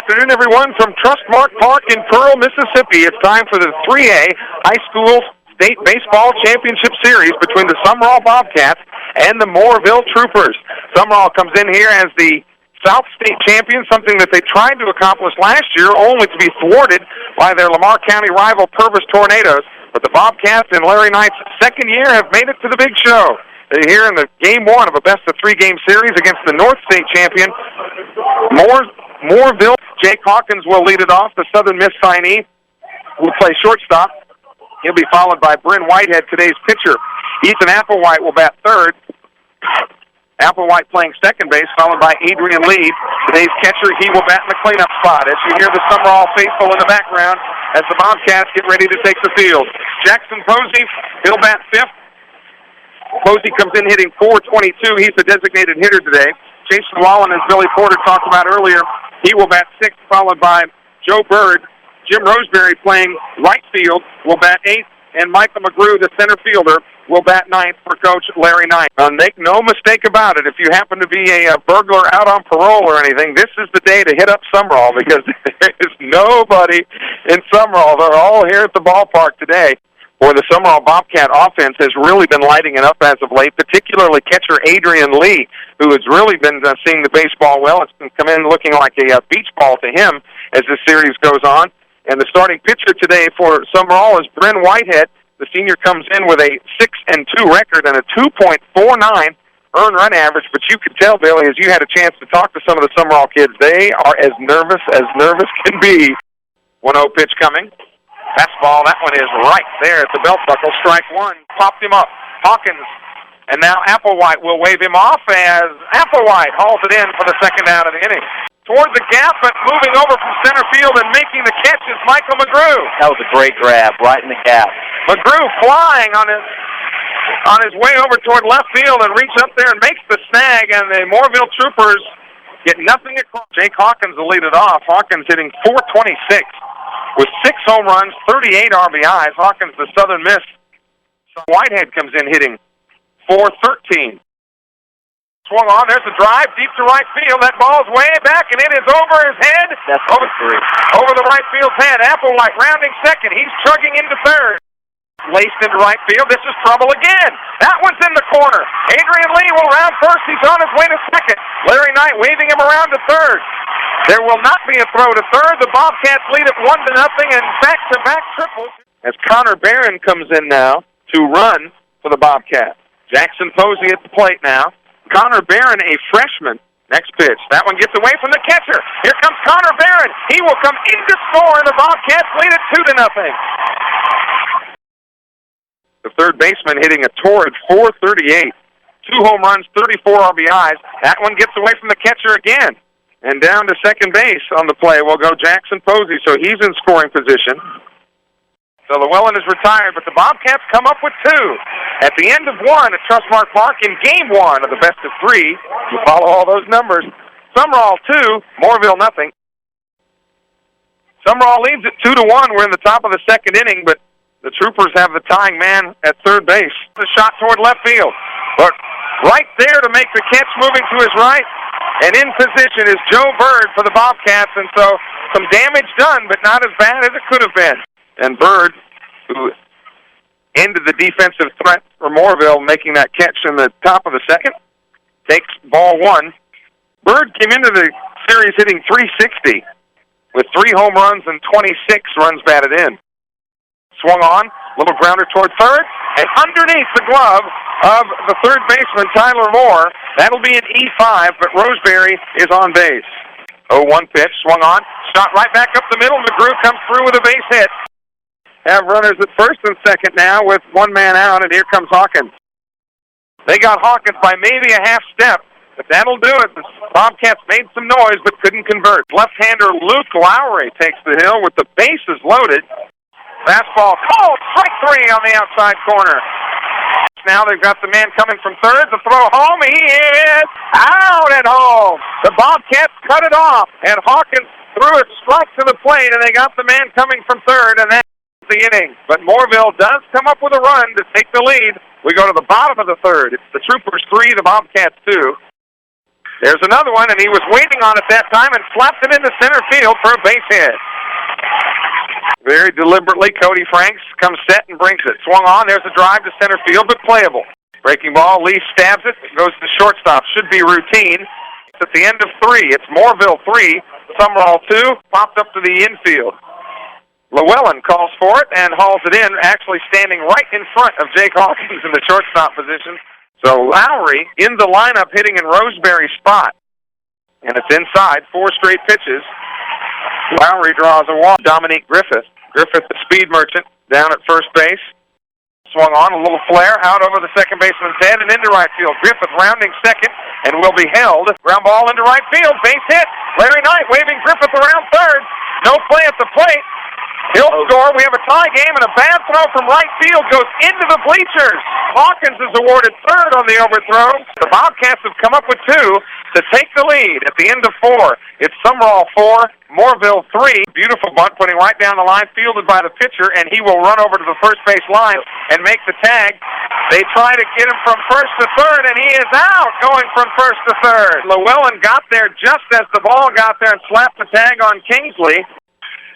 afternoon, everyone, from Trustmark Park in Pearl, Mississippi. It's time for the 3A High School State Baseball Championship Series between the Sumrall Bobcats and the Mooreville Troopers. Sumrall comes in here as the South State champion, something that they tried to accomplish last year, only to be thwarted by their Lamar County rival Purvis Tornadoes. But the Bobcats in Larry Knight's second year have made it to the big show. They're here in the game one of a best-of-3-game series against the North State champion, Mooreville. Jake Hawkins will lead it off. The Southern Miss signee will play shortstop. He'll be followed by Bryn Whitehead, today's pitcher. Ethan Applewhite will bat third. Applewhite playing second base, followed by Adrian Lee. Today's catcher, he will bat in the cleanup spot. As you hear the Sumrall faithful in the background as the Bobcats get ready to take the field. Jackson Posey, he'll bat fifth. Posey comes in hitting .422. He's the designated hitter today. Jason Wallen, as Billy Porter talked about earlier, he will bat sixth, followed by Joe Bird. Jim Roseberry playing right field will bat eighth, and Michael McGrew, the center fielder, will bat ninth for Coach Larry Knight. Make no mistake about it, if you happen to be a burglar out on parole or anything, this is the day to hit up Sumrall because there is nobody in Sumrall. They're all here at the ballpark today. Boy, the Sumrall Bobcat offense has really been lighting it up as of late, particularly catcher Adrian Lee, who has really been seeing the baseball well. It's been come in looking like a beach ball to him as this series goes on. And the starting pitcher today for Sumrall is Bryn Whitehead. The senior comes in with a 6-2 record and a 2.49 earned run average. But you could tell, Billy, as you had a chance to talk to some of the Sumrall kids, they are as nervous can be. 1-0 pitch coming. Fastball, that one is right there at the belt buckle. Strike one, popped him up. Hawkins, and now Applewhite will wave him off as Applewhite hauls it in for the second out of the inning. Toward the gap, but moving over from center field and making the catch is Michael McGrew. That was a great grab, right in the gap. McGrew flying on his way over toward left field and reach up there and makes the snag, and the Mooreville Troopers get nothing across. Jake Hawkins will lead it off. Hawkins hitting .426 with 6 home runs, 38 RBIs. Hawkins, the Southern Miss. Whitehead comes in hitting .413. Swung on, there's a drive deep to right field. That ball's way back, and it is over his head. That's over the right field's head. Applewhite rounding second. He's chugging into third. Laced into right field. This is trouble again. That one's in the corner. Adrian Lee will round first. He's on his way to second. Larry Knight waving him around to third. There will not be a throw to third. The Bobcats lead it 1-0 and back-to-back triples. As Connor Barron comes in now to run for the Bobcats. Jackson Posey at the plate now. Connor Barron, a freshman. Next pitch. That one gets away from the catcher. Here comes Connor Barron. He will come in to score, and the Bobcats lead it 2-0. The third baseman hitting a torrid .438. 2 home runs, 34 RBIs. That one gets away from the catcher again. And down to second base on the play will go Jackson Posey, so he's in scoring position. So Llewellyn is retired, but the Bobcats come up with 2. At the end of 1 at Trustmark Park in game 1 of the best-of-3. You follow all those numbers. Sumrall 2, Mooreville nothing. Sumrall leads it 2-1. We're in the top of the second inning, but the Troopers have the tying man at third base. The shot toward left field. But right there to make the catch, moving to his right. And in position is Joe Bird for the Bobcats. And so some damage done, but not as bad as it could have been. And Bird, who ended the defensive threat for Mooreville, making that catch in the top of the second, takes ball 1. Bird came into the series hitting .360 with 3 home runs and 26 runs batted in. Swung on, little grounder toward third, and underneath the glove of the third baseman, Tyler Moore. That'll be an E5, but Roseberry is on base. 0-1 pitch, swung on, shot right back up the middle. McGrew comes through with a base hit. Have runners at first and second now with 1 man out, and here comes Hawkins. They got Hawkins by maybe a half step, but that'll do it. The Bobcats made some noise but couldn't convert. Left-hander Luke Lowry takes the hill with the bases loaded. Fastball called, strike 3 on the outside corner. Now they've got the man coming from third. The throw home, he is out at home. The Bobcats cut it off, and Hawkins threw a strike to the plate, and they got the man coming from third, and that's the inning. But Mooreville does come up with a run to take the lead. We go to the bottom of the third. It's the Troopers 3, the Bobcats 2. There's another one, and he was waiting on it that time and slapped it into center field for a base hit. Very deliberately, Cody Franks comes set and brings it. Swung on, there's a drive to center field, but playable. Breaking ball, Lee stabs it, goes to shortstop. Should be routine. It's at the end of 3. It's Moorville 3, Summerall 2, popped up to the infield. Llewellyn calls for it and hauls it in, actually standing right in front of Jake Hawkins in the shortstop position. So Lowry in the lineup hitting in Roseberry's spot. And it's inside, 4 straight pitches. Lowry draws a walk. Dominique Griffith. Griffith, the speed merchant, down at first base. Swung on, a little flare, out over the second baseman's head and into right field. Griffith rounding second and will be held. Ground ball into right field, base hit. Larry Knight waving Griffith around third. No play at the plate. He'll score. We have a tie game, and a bad throw from right field goes into the bleachers. Hawkins is awarded third on the overthrow. The Bobcats have come up with 2 to take the lead at the end of 4. It's Summerall 4, Moorville 3. Beautiful bunt, putting right down the line, fielded by the pitcher, and he will run over to the first base line and make the tag. They try to get him from first to third, and he is out going from first to third. Llewellyn got there just as the ball got there and slapped the tag on Kingsley.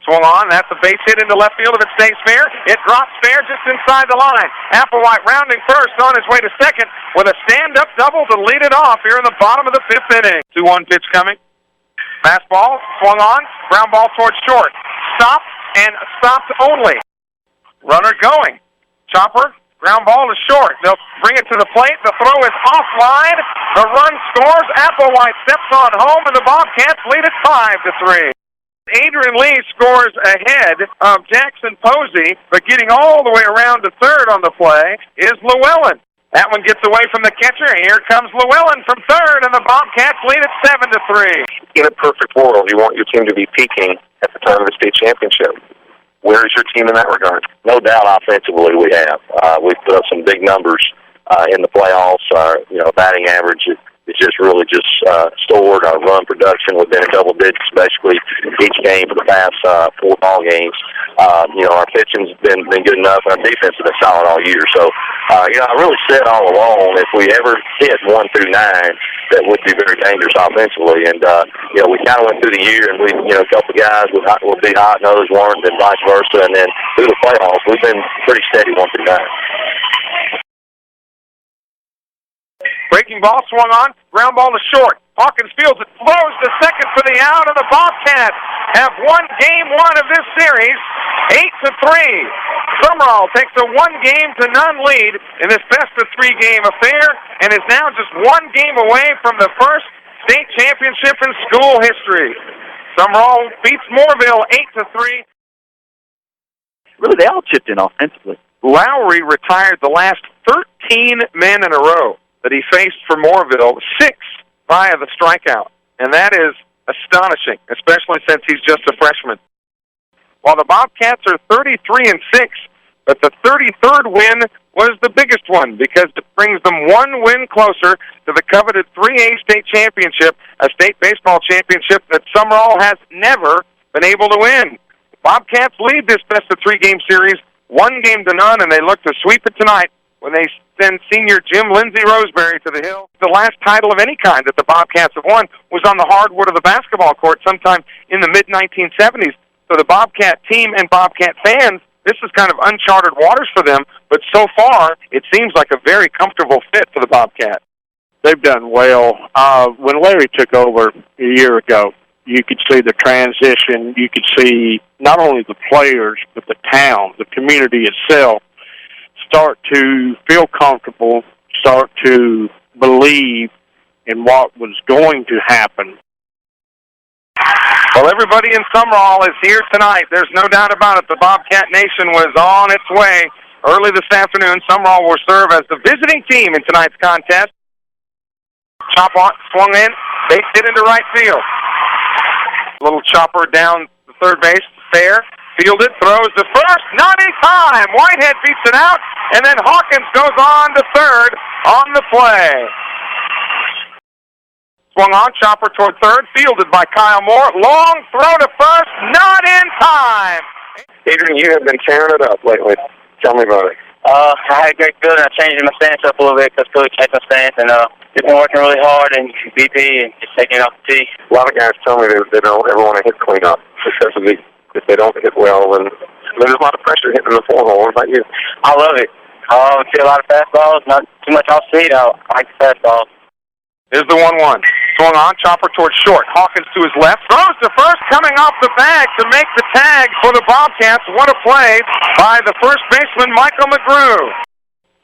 Swung on, that's a base hit into left field if it stays fair. It drops fair just inside the line. Applewhite rounding first on his way to second with a stand-up double to lead it off here in the bottom of the 5th inning. 2-1 pitch coming. Fastball, swung on, ground ball towards short. Stopped and stopped only. Runner going. Chopper, ground ball to short. They'll bring it to the plate. The throw is offline. The run scores. Applewhite steps on home, and the Bobcats lead it 5-3. Adrian Lee scores ahead of Jackson Posey, but getting all the way around to third on the play is Llewellyn. That one gets away from the catcher. Here comes Llewellyn from third, and the Bobcats lead it 7-3. In a perfect world, you want your team to be peaking at the time of the state championship. Where is your team in that regard? No doubt offensively we have. We've put up some big numbers in the playoffs. Our batting average it's just really stored. Our run production, we've been in double digits basically each game for the past 4 ball games. Our pitching's been good enough, and our defense has been solid all year. So, I really said all along, if we ever hit 1 through 9, that would be very dangerous offensively. And, we kind of went through the year, and a couple of guys would be hot and others weren't, and vice versa. And then through the playoffs, we've been pretty steady 1 through 9. Breaking ball swung on, ground ball to short. Hawkins fields it, throws to second for the out, and the Bobcats have won game 1 of this series, 8-3. Summerall takes a 1-game-to-none lead in this best-of-3 game affair, and is now just 1 game away from the first state championship in school history. Summerall beats Moorville 8-3. Really, they all chipped in offensively. Lowry retired the last 13 men in a row that he faced for Moorville, 6 via the strikeout. And that is astonishing, especially since he's just a freshman. While the Bobcats are 33-6, but the 33rd win was the biggest one because it brings them 1 win closer to the coveted 3A state championship, a state baseball championship that Summerall has never been able to win. The Bobcats lead this best-of-3 game series 1-game-to-none, and they look to sweep it tonight when they send senior Jim Lindsay Roseberry to the Hill. The last title of any kind that the Bobcats have won was on the hardwood of the basketball court sometime in the mid-1970s. So the Bobcat team and Bobcat fans, this is kind of uncharted waters for them, but so far it seems like a very comfortable fit for the Bobcats. They've done well. When Larry took over a year ago, you could see the transition. You could see not only the players, but the town, the community itself, start to feel comfortable, start to believe in what was going to happen. Well, everybody in Summerall is here tonight. There's no doubt about it. The Bobcat Nation was on its way early this afternoon. Summerall will serve as the visiting team in tonight's contest. Chop on, swung in, base hit into right field. Little chopper down the third base, fair. Fielded, throws to first, not in time. Whitehead beats it out, and then Hawkins goes on to third on the play. Swung on, chopper toward third, fielded by Kyle Moore. Long throw to first, not in time. Adrian, you have been tearing it up lately. Tell me about it. I had a great feeling. I changed my stance up a little bit because Coach changed my stance, and just been working really hard and BP and just taking it off the tee. A lot of guys tell me they don't ever want to hit cleanup because if they don't hit well, then there's a lot of pressure hitting the 4-hole. What about you? I love it. I see a lot of fastballs, not too much off speed. I like the fastballs. Here's the 1-1. Swung on, chopper towards short. Hawkins to his left. Throws to first, coming off the bag to make the tag for the Bobcats. What a play by the first baseman, Michael McGrew.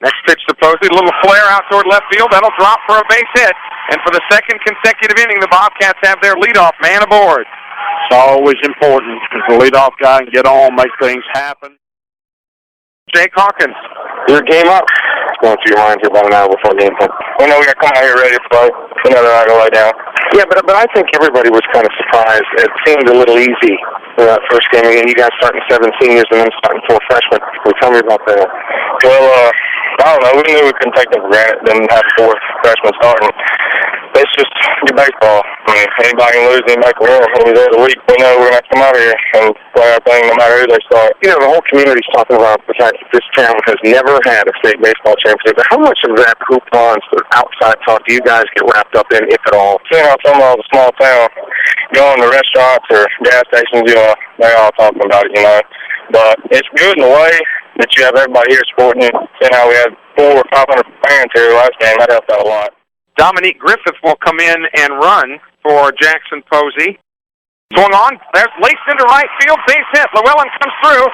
Next pitch to Posey. A little flare out toward left field. That'll drop for a base hit. And for the second consecutive inning, the Bobcats have their leadoff man aboard. It's always important because the leadoff guy can get on, make things happen. Jake Hawkins. Your game up. It's going through your mind here about an hour before game time. We know we got to come out here ready to play. We know they're not going to lay down. Yeah, but I think everybody was kind of surprised. It seemed a little easy for that first game. And you guys starting 7 seniors and then starting 4 freshmen. Well, tell me about that. Well, I don't know. We knew we couldn't take them for granted, then have 4 freshmen starting. It's just your baseball. I mean, anybody can lose, anybody can win. When we're there the week, we know we're going to have to come out here and play our thing no matter who they start. You know, the whole community's talking about the fact that this town has never had a state baseball championship. But how much of that hoopla and sort of outside talk do you guys get wrapped up in, if at all? Seeing how some of the small town going to restaurants or gas stations, you know, they're all talking about it, you know. But it's good in a way that you have everybody here supporting you. Seeing how we had 400 or 500 fans here last game, that helped out a lot. Dominique Griffith will come in and run for Jackson Posey. Swung on. There's laced into right field. Base hit. Llewellyn comes through.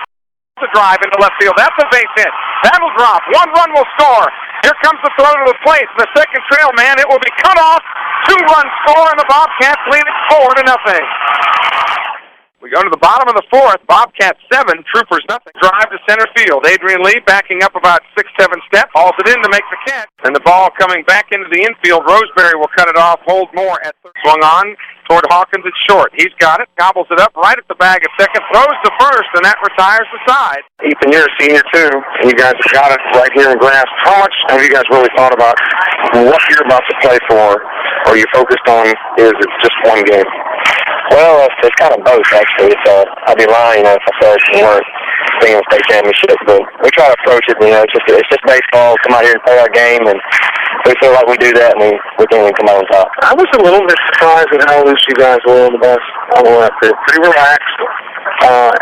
The drive into left field. That's a base hit. That'll drop. 1 run will score. Here comes the throw to the plate. The second trail man. It will be cut off. 2-run score, and the Bobcats lead it 4-0. We go to the bottom of the 4th. Bobcats 7, Troopers nothing. Drive to center field. Adrian Lee backing up about 6-7 steps. Hauls it in to make the catch. And the ball coming back into the infield. Roseberry will cut it off. Hold more at third. Swung on toward Hawkins at short. He's got it. Gobbles it up right at the bag at second. Throws to first, and that retires the side. Ethan, you're a senior too, and you guys have got it right here in grasp. How much have you guys really thought about what you're about to play for, or you focused on is it just one game? Well, it's kind of both, actually. I'd be lying, if I said it weren't being a state championship, but we try to approach it, it's just baseball, come out here and play our game, and we feel like we do that, and we think we come out on top. I was a little bit surprised at how loose you guys were on the bus all the way up there. Pretty relaxed,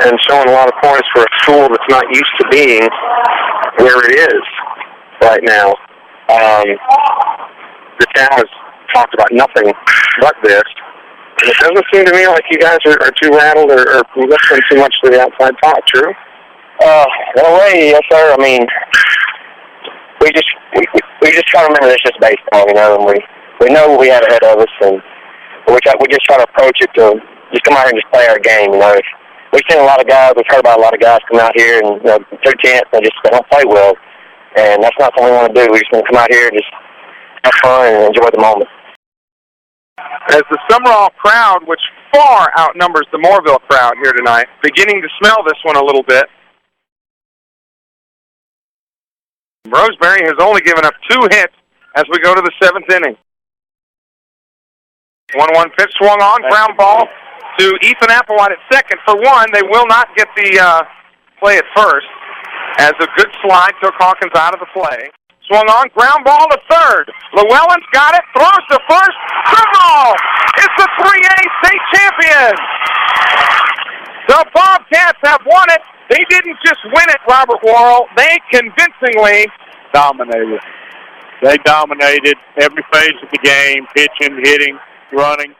and showing a lot of points for a school that's not used to being where it is right now. The town has talked about nothing but this. And it doesn't seem to me like you guys are too rattled or listening too much to the outside talk, true? In a way, yes, sir. I mean, we just try to remember it's just baseball, and we know what we have ahead of us, and we just try to approach it to just come out here and just play our game, We've seen a lot of guys, we've heard about a lot of guys come out here and, take a chance and they don't play well, and that's not something we want to do. We just want to come out here and just have fun and enjoy the moment. As the Summerall crowd, which far outnumbers the Mooreville crowd here tonight, beginning to smell this one a little bit. Roseberry has only given up 2 hits as we go to the 7th inning. 1-1 pitch swung on, ground ball to Ethan Applewhite at second. For one, they will not get the play at first, as a good slide took Hawkins out of the play. Swung on, ground ball to third. Llewellyn's got it, throws to first. Summerall is the 3A state champion. The Bobcats have won it. They didn't just win it, Robert Worrell. They convincingly Dominated. They dominated every phase of the game, pitching, hitting, running.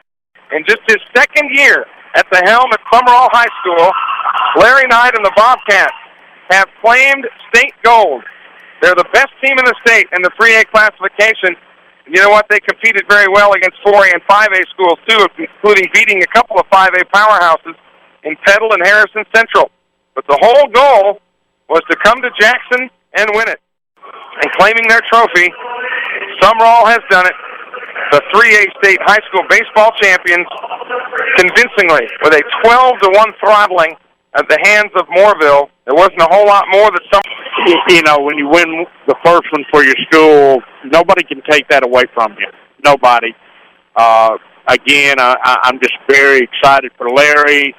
In just his second year at the helm at Summerall High School, Larry Knight and the Bobcats have claimed state gold. They're the best team in the state in the 3A classification. And you know what? They competed very well against 4A and 5A schools, too, including beating a couple of 5A powerhouses in Petal and Harrison Central. But the whole goal was to come to Jackson and win it. And claiming their trophy, Summerall has done it. The 3A state high school baseball champions convincingly with a 12-1 throttling at the hands of Mooreville. There wasn't a whole lot more that some... When you win the first one for your school, nobody can take that away from you. Nobody. Again, I'm just very excited for Larry,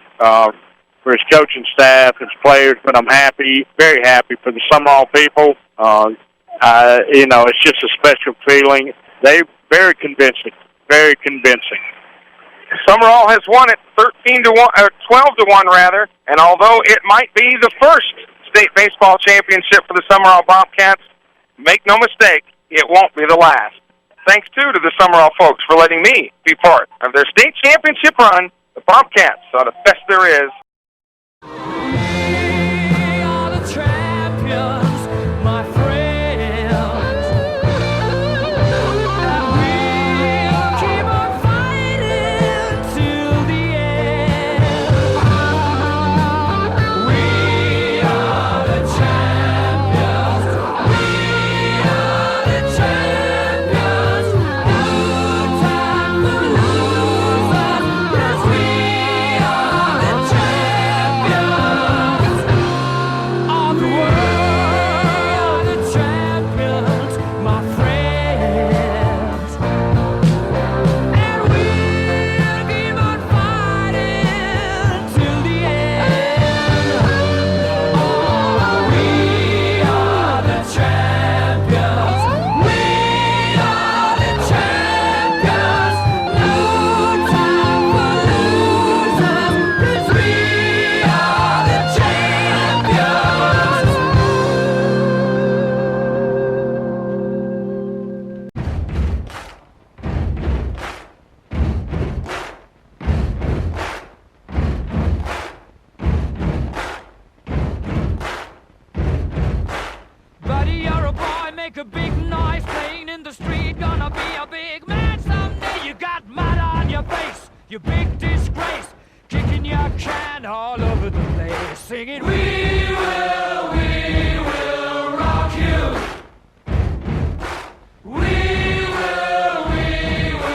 for his coaching staff, his players, but I'm happy, very happy for the Summerall people. It's just a special feeling. They're very convincing, very convincing. Summerall has won it 12-1 rather, and although it might be the first state baseball championship for the Summerall Bobcats, make no mistake, it won't be the last. Thanks, too, to the Summerall folks for letting me be part of their state championship run. The Bobcats are the best there is. We are the champions, my friends, and we'll keep on fighting till the end. We are the champions, we are the champions, no time for losers, 'cause we are the champions of the world, the champions, my friends, and we'll keep on fighting till the end. Oh, we are the champions, we are the champions, no time for losers, 'cause we are the champions. Buddy, you're a boy, make a big noise playing in the street. Gonna be a big man someday. You got mud on your face, you big disgrace. Kicking your can all over the place. Singing, we will rock you. We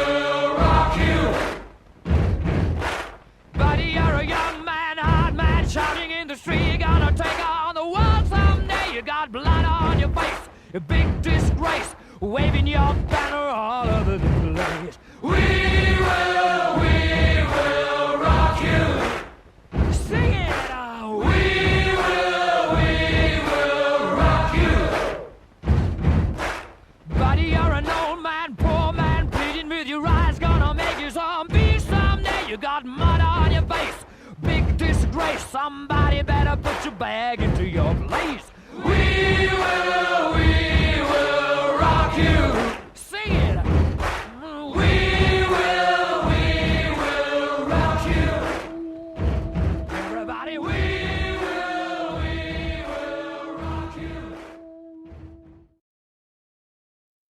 will rock you. Buddy, you're a young man, hard man, shouting in the street. You're gonna take on the world someday. You got blood on your face, a big disgrace, waving your banner all over the place. We will rock you. Sing it out. We will rock you. Buddy, you're an old man, poor man, pleading with your eyes, gonna make you zombie someday. You got mud on your face, big disgrace. Somebody better put your bag into your place. We will